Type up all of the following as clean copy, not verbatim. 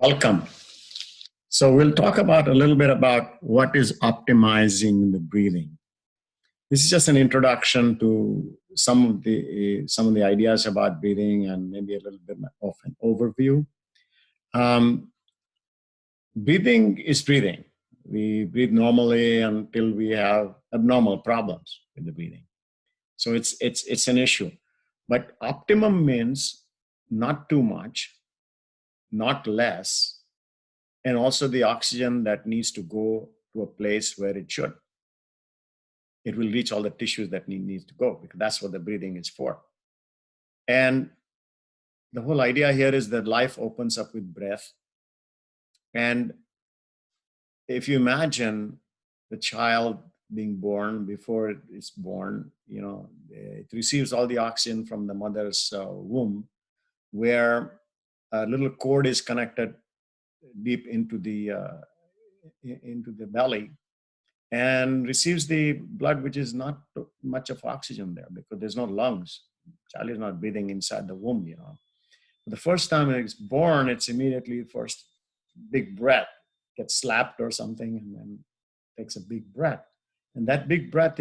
Welcome. So we'll talk about a little bit about what is optimizing the breathing. This is just an introduction to some of the ideas about breathing and maybe a little bit of an overview. Um, Breathing is breathing. We breathe normally until we have abnormal problems with the breathing. So it's an issue. But optimum means not too much, not less, and also the oxygen that needs to go to a place where it should. It will reach all the tissues that needs to go, because that's what the breathing is for. And the whole idea here is that life opens up with breath. And if you imagine the child being born, before it is born, it receives all the oxygen from the mother's womb, where a little cord is connected deep into the belly, and receives the blood, which is not much of oxygen there because there's no lungs. Child is not breathing inside the womb. The first time it's born, it's immediately first big breath, gets slapped or something, and then takes a big breath. And that big breath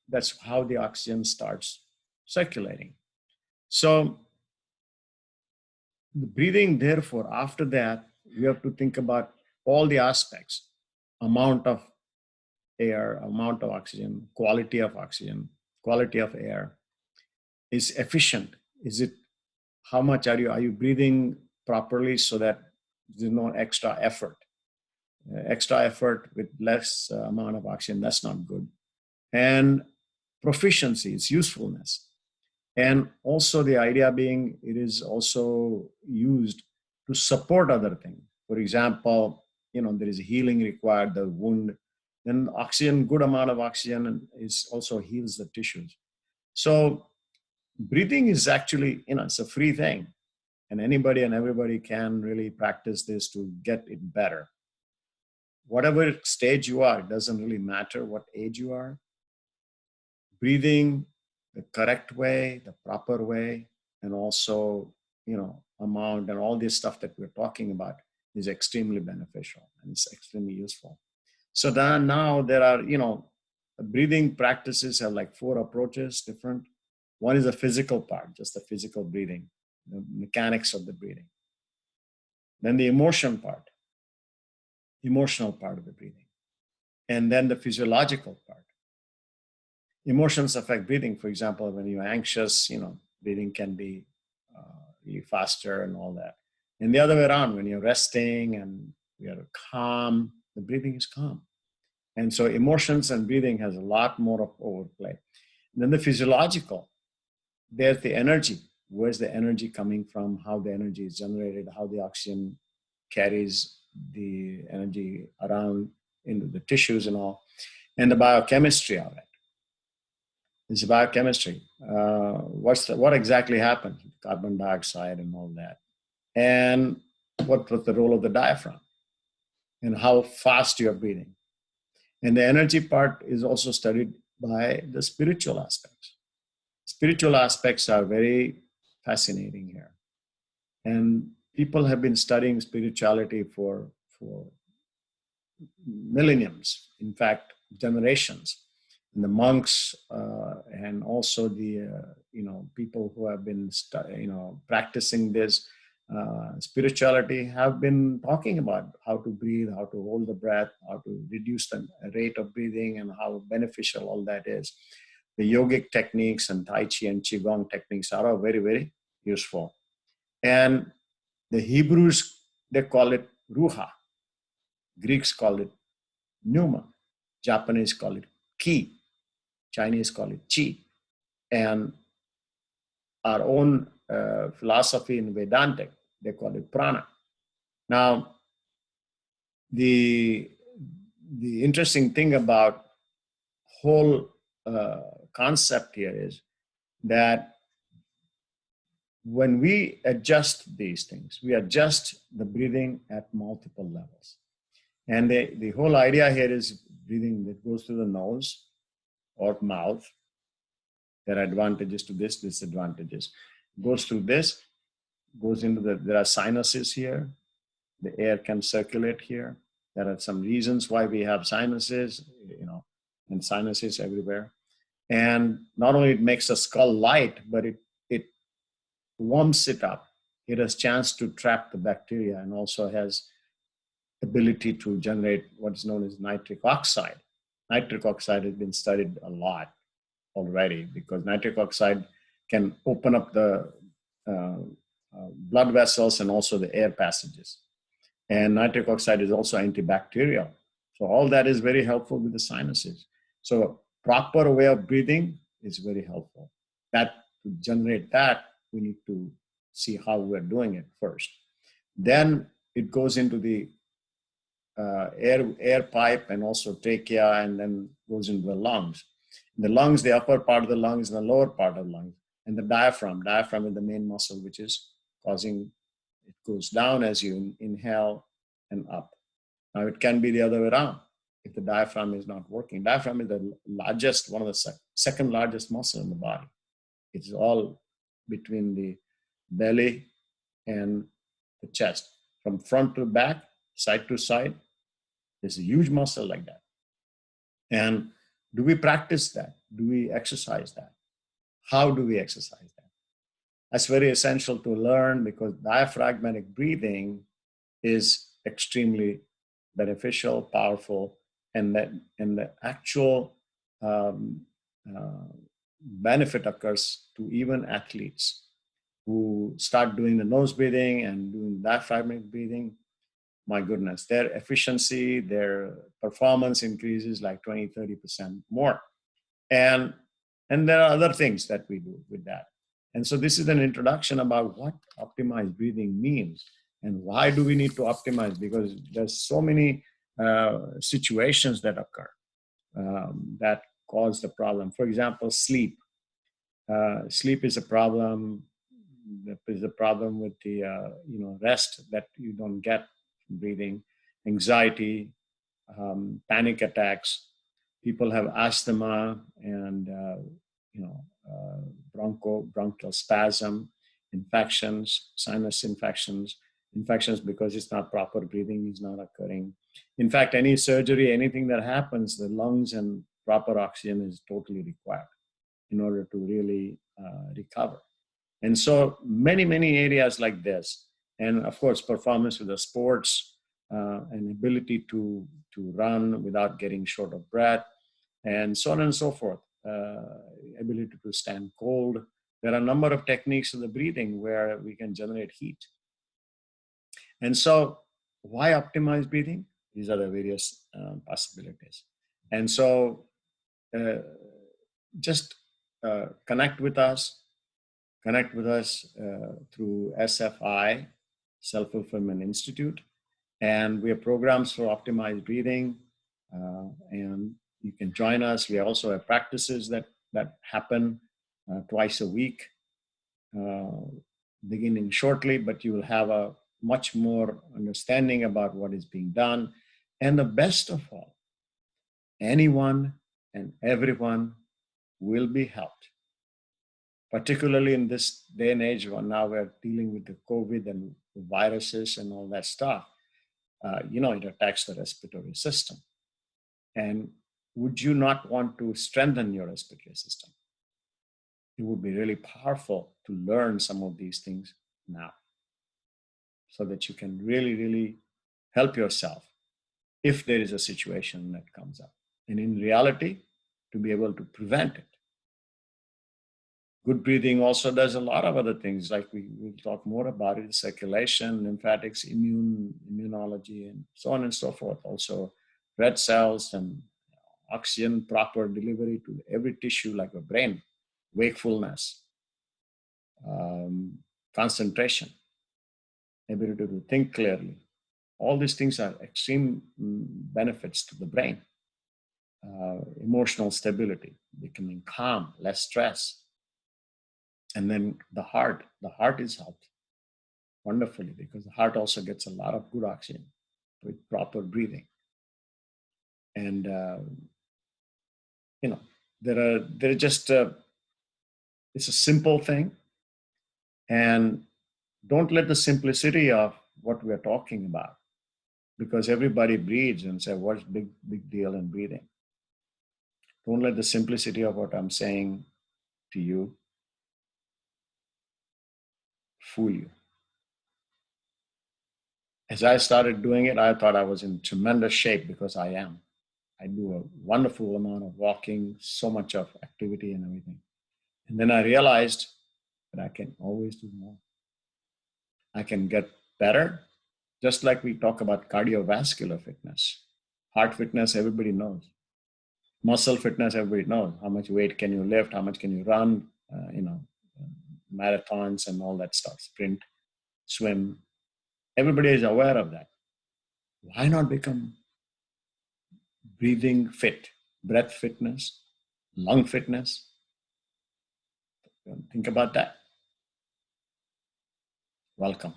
that's how the oxygen starts circulating. So the breathing, therefore, after that, you have to think about all the aspects: amount of air, amount of oxygen, quality of air. Is efficient? Is it, how much are you breathing properly so that there's no extra effort? Extra effort with less amount of oxygen, that's not good. And proficiency, its usefulness. And also the idea being it is also used to support other things. For example, there is healing required, the wound, then oxygen, good amount of oxygen is also heals the tissues. So breathing is actually, it's a free thing. And anybody and everybody can really practice this to get it better. Whatever stage you are, it doesn't really matter what age you are. Breathing the correct way, the proper way, and also, amount and all this stuff that we're talking about is extremely beneficial and it's extremely useful. So then now there are, breathing practices have like 4 approaches different. One is the physical part, just the physical breathing, the mechanics of the breathing. Then the emotional part of the breathing. And then the physiological part. Emotions affect breathing. For example, when you're anxious, breathing can be really faster and all that. And the other way around, when you're resting and you're calm, the breathing is calm. And so emotions and breathing has a lot more of overplay. And then the physiological, there's the energy. Where's the energy coming from? How the energy is generated, how the oxygen carries the energy around into the tissues and all, and the biochemistry of it. It's biochemistry. What exactly happened? Carbon dioxide and all that. And what was the role of the diaphragm? And how fast you're breathing. And the energy part is also studied by the spiritual aspects. Spiritual aspects are very fascinating here. And people have been studying spirituality for millenniums, in fact, generations. And the monks and also the people who have been practicing this spirituality have been talking about how to breathe, how to hold the breath, how to reduce the rate of breathing, and how beneficial all that is. The yogic techniques and Tai Chi and Qigong techniques are all very, very useful. And the Hebrews, they call it Ruha. Greeks call it Pneuma. Japanese call it Ki. Chinese call it Chi. And our own philosophy in Vedantic, they call it Prana. Now, the interesting thing about whole concept here is that when we adjust these things, we adjust the breathing at multiple levels. And the whole idea here is breathing that goes through the nose or mouth. There are advantages to this, disadvantages. Goes through this, goes into there are sinuses here, the air can circulate here. There are some reasons why we have sinuses, and sinuses everywhere. And not only it makes the skull light, but it warms it up. It has chance to trap the bacteria and also has ability to generate what is known as nitric oxide. Nitric oxide has been studied a lot already because nitric oxide can open up the blood vessels and also the air passages. And nitric oxide is also antibacterial. So all that is very helpful with the sinuses. So proper way of breathing is very helpful. That to generate that, we need to see how we're doing it first. Then it goes into the air pipe and also trachea, and then goes into the lungs. The lungs, the upper part of the lungs and the lower part of the lungs, and the diaphragm. Diaphragm is the main muscle which is causing, it goes down as you inhale and up. Now it can be the other way around if the diaphragm is not working. Diaphragm is the largest, one of the second largest muscle in the body. It's all between the belly and the chest. From front to back, side to side, there's a huge muscle like that. And do we practice that? Do we exercise that? How do we exercise that? That's very essential to learn because diaphragmatic breathing is extremely beneficial, powerful, and the actual benefit occurs to even athletes who start doing the nose breathing and doing diaphragmatic breathing. My goodness, their efficiency, their performance increases like 20, 30% more. And there are other things that we do with that. And so this is an introduction about what optimized breathing means and why do we need to optimize, because there's so many situations that occur that cause the problem. For example, sleep. Sleep is a problem. There is a problem with the rest that you don't get from breathing, anxiety, panic attacks. People have asthma and bronchial spasm, infections, sinus infections because it's not proper breathing is not occurring. In fact, any surgery, anything that happens, the lungs and proper oxygen is totally required in order to really recover. And so many areas like this. And of course, performance with the sports and ability to run without getting short of breath and so on and so forth. Ability to stand cold. There are a number of techniques of the breathing where we can generate heat. And so why optimize breathing? These are the various possibilities. And so just connect with us through SFI, Self-Fulfillment Institute. And we have programs for optimized breathing. And you can join us. We also have practices that happen twice a week, beginning shortly, but you will have a much more understanding about what is being done. And the best of all, anyone and everyone will be helped, particularly in this day and age when now we're dealing with the COVID and the viruses and all that stuff. It attacks the respiratory system. And would you not want to strengthen your respiratory system? It would be really powerful to learn some of these things now so that you can really, really help yourself if there is a situation that comes up. And in reality, to be able to prevent it. Good breathing also does a lot of other things, like we'll talk more about it, circulation, lymphatics, immunology, and so on and so forth. Also, red cells and oxygen, proper delivery to every tissue like the brain, wakefulness, concentration, ability to think clearly. All these things are extreme benefits to the brain. Emotional stability, becoming calm, less stress. And then the heart is helped wonderfully because the heart also gets a lot of good oxygen with proper breathing. And, they're just, it's a simple thing. And don't let the simplicity of what we're talking about, because everybody breathes and say, what's big deal in breathing? Don't let the simplicity of what I'm saying to you fool you. As I started doing it, I thought I was in tremendous shape, because I am. I do a wonderful amount of walking, so much of activity and everything. And then I realized that I can always do more. I can get better, just like we talk about cardiovascular fitness. Heart fitness, everybody knows. Muscle fitness, everybody knows. How much weight can you lift? How much can you run? Marathons and all that stuff, sprint, swim. Everybody is aware of that. Why not become breathing fit, breath fitness, lung fitness? Think about that. Welcome.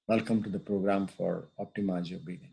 Welcome to the program for Optimize Your Breathing.